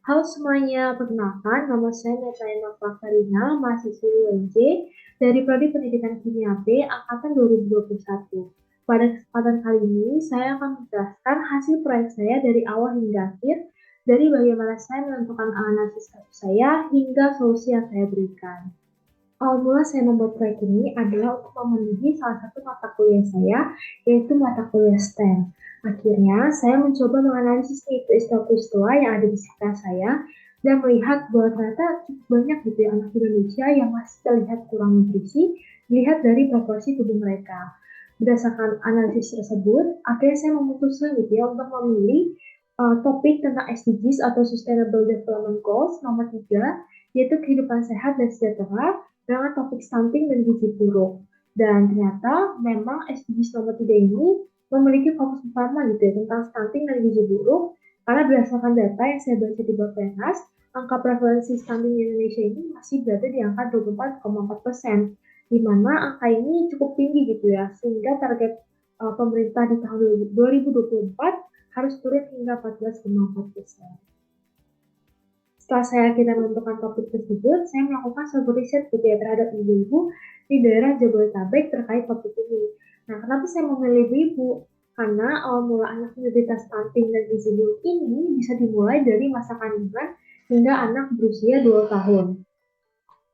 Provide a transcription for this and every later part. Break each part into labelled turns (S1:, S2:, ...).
S1: Halo semuanya, perkenalkan nama saya Natalia Fakarina, mahasiswi UNJ dari Prodi Pendidikan Kimia B Angkatan 2021. Pada kesempatan kali ini, saya akan menjelaskan hasil proyek saya dari awal hingga akhir, dari bagaimana saya menentukan analisis kasus saya hingga solusi yang saya berikan. Awal mula saya membuat proyek ini adalah untuk memenuhi salah satu mata kuliah saya, yaitu mata kuliah STEM. Akhirnya, saya mencoba menganalisis nih peristiwa-peristiwa yang ada di sekitar saya dan melihat bahwa ternyata cukup banyak gitu ya anak Indonesia yang masih terlihat kurang nutrisi dilihat dari proporsi tubuh mereka. Berdasarkan analisis tersebut, akhirnya saya memutuskan gitu ya untuk memilih topik tentang SDGs atau Sustainable Development Goals nomor 3, yaitu kehidupan sehat dan sejahtera dengan topik stunting dan gizi buruk. Dan ternyata memang SDGs nomor 3 ini memiliki fokus utama gitu ya tentang stunting dan gizi buruk, karena berdasarkan data yang saya baca di Bappenas, angka prevalensi stunting di Indonesia ini masih berada di angka 24,4%, di mana angka ini cukup tinggi gitu ya, sehingga target pemerintah di tahun 2024 harus turun hingga 14,4%. Setelah saya kita menentukan topik tersebut, saya melakukan sebuah riset gitu ya terhadap ibu-ibu di daerah Jabodetabek terkait topik ini. Nah, kenapa saya memilih ibu-ibu? Karena awal mula anak menderita stunting dan gizi buruk ini bisa dimulai dari masa kandungan hingga anak berusia 2 tahun.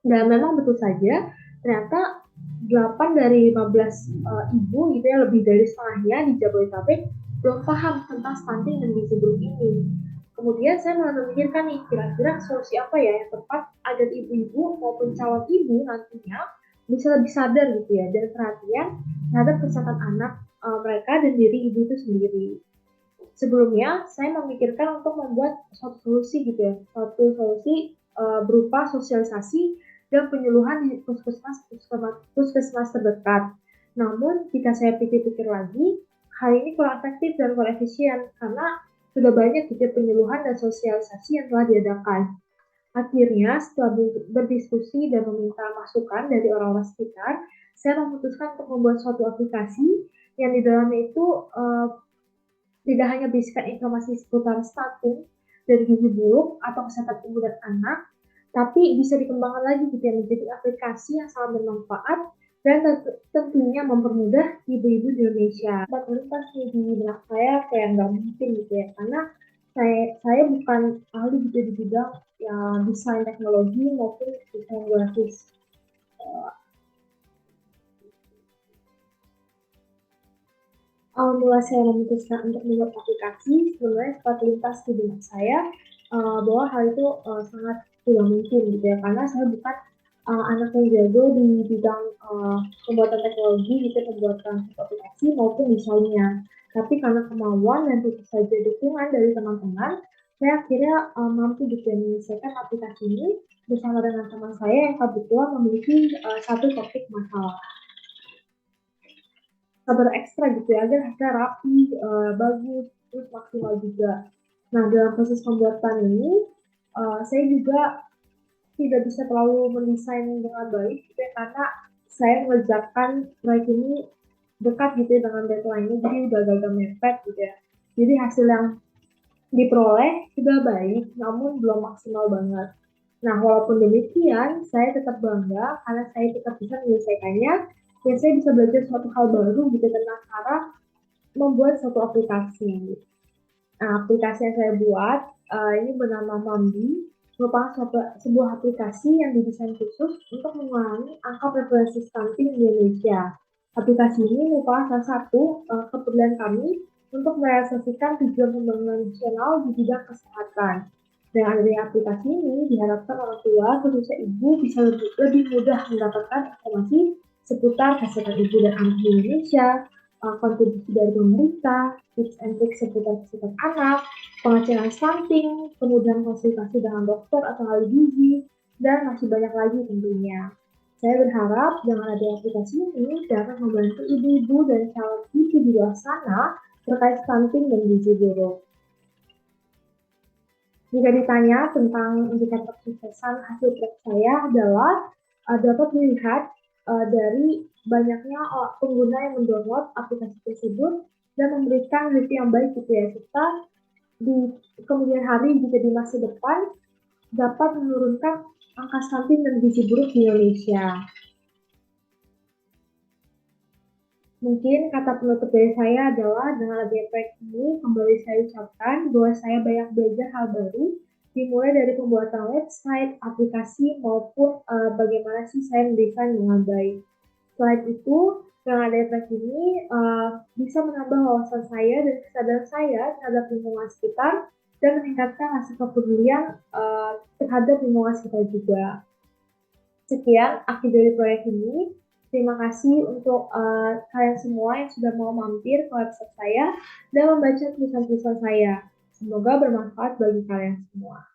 S1: Dan memang betul saja, ternyata 8 dari 15 ibu gitu ya, lebih dari setengahnya di Jabodetabek belum paham tentang stunting dan gizi buruk ini. Kemudian saya mulai memikirkan nih, kira-kira solusi apa ya yang tepat agar ibu-ibu maupun calon ibu nantinya bisa lebih sadar gitu ya, dan perhatian terhadap kesehatan anak mereka dan diri ibu itu sendiri. Sebelumnya, saya memikirkan untuk membuat suatu solusi gitu ya, suatu solusi berupa sosialisasi dan penyuluhan di puskesmas terdekat. Namun, jika saya pikir-pikir lagi, hal ini kurang efektif dan kurang efisien karena sudah banyak gitu penyuluhan dan sosialisasi yang telah diadakan. Akhirnya, setelah berdiskusi dan meminta masukan dari orang-orang sekitar, saya memutuskan untuk membuat suatu aplikasi yang di dalamnya itu tidak hanya berisikan informasi seputar stunting dari gizi buruk atau kesehatan ibu dan anak, tapi bisa dikembangkan lagi gitu ya menjadi aplikasi yang sangat bermanfaat dan tentunya mempermudah ibu-ibu di Indonesia. Sempat melintas di benak saya kayak nggak mungkin gitu ya, karena saya bukan ahli gitu di bidang ya, desain teknologi maupun desain grafis. Mulai saya memutuskan untuk membuat aplikasi, sebenarnya sempat lintas di benak saya bahwa hal itu sangat tidak mungkin gitu ya, karena saya bukan anak yang jago di bidang pembuatan teknologi gitu, pembuatan aplikasi maupun desainnya. Tapi karena kemauan dan tentu saja dukungan dari teman-teman, saya akhirnya mampu gitu ya menyelesaikan aplikasi ini bersama dengan teman saya yang kebetulan memiliki satu topik masalah. Sabar ekstra gitu ya agar hasilnya rapi, bagus, terus maksimal juga. Nah, dalam proses pembuatan ini, saya juga tidak bisa terlalu mendesain dengan baik gitu ya, karena saya mengerjakan proyek ini dekat gitu ya dengan deadline-nya, jadi udah agak mepet gitu ya. Jadi hasil yang diperoleh sudah baik, namun belum maksimal banget. Nah, walaupun demikian, saya tetap bangga karena saya tetap bisa menyelesaikannya dan saya bisa belajar suatu hal baru gitu tentang cara membuat suatu aplikasi. Nah, aplikasi yang saya buat ini bernama Mambi, merupakan sebuah aplikasi yang didesain khusus untuk mengurangi angka prevalensi stunting di Indonesia. Aplikasi ini merupakan salah satu kepedulian kami untuk merealisasikan tujuan pembangunan nasional di bidang kesehatan. Dengan adanya aplikasi ini, diharapkan orang tua, khususnya ibu, bisa lebih mudah mendapatkan informasi seputar kesehatan ibu dan anak di Indonesia, kontribusi dari pemerintah, tips and trik seputar kesehatan anak, pengecilan stunting, kemudian konsultasi dengan dokter atau ahli gizi, dan masih banyak lagi tentunya. Saya berharap dengan adanya aplikasi ini dapat membantu ibu-ibu dan calon ibu di luar sana terkait stunting dan gizi buruk. Jika ditanya tentang indikator kesuksesan hasil proyek saya adalah dapat dilihat dari banyaknya pengguna yang mendownload aplikasi tersebut dan memberikan review yang baik gitu ya, serta di kemudian hari juga di masa depan dapat menurunkan angka stunting dan gizi buruk di Indonesia. Mungkin kata penutup dari saya adalah dengan adanya proyek ini kembali saya ucapkan bahwa saya banyak belajar hal baru dimulai dari pembuatan website, aplikasi maupun bagaimana sih saya mendesain dengan baik. Selain itu, dengan adanya proyek ini bisa menambah wawasan saya dan kesadaran saya terhadap lingkungan sekitar dan meningkatkan rasa kepedulian terhadap lingkungan sekitar juga. Sekian akhir dari proyek ini. Terima kasih untuk kalian semua yang sudah mau mampir ke website saya dan membaca tulisan-tulisan saya. Semoga bermanfaat bagi kalian semua.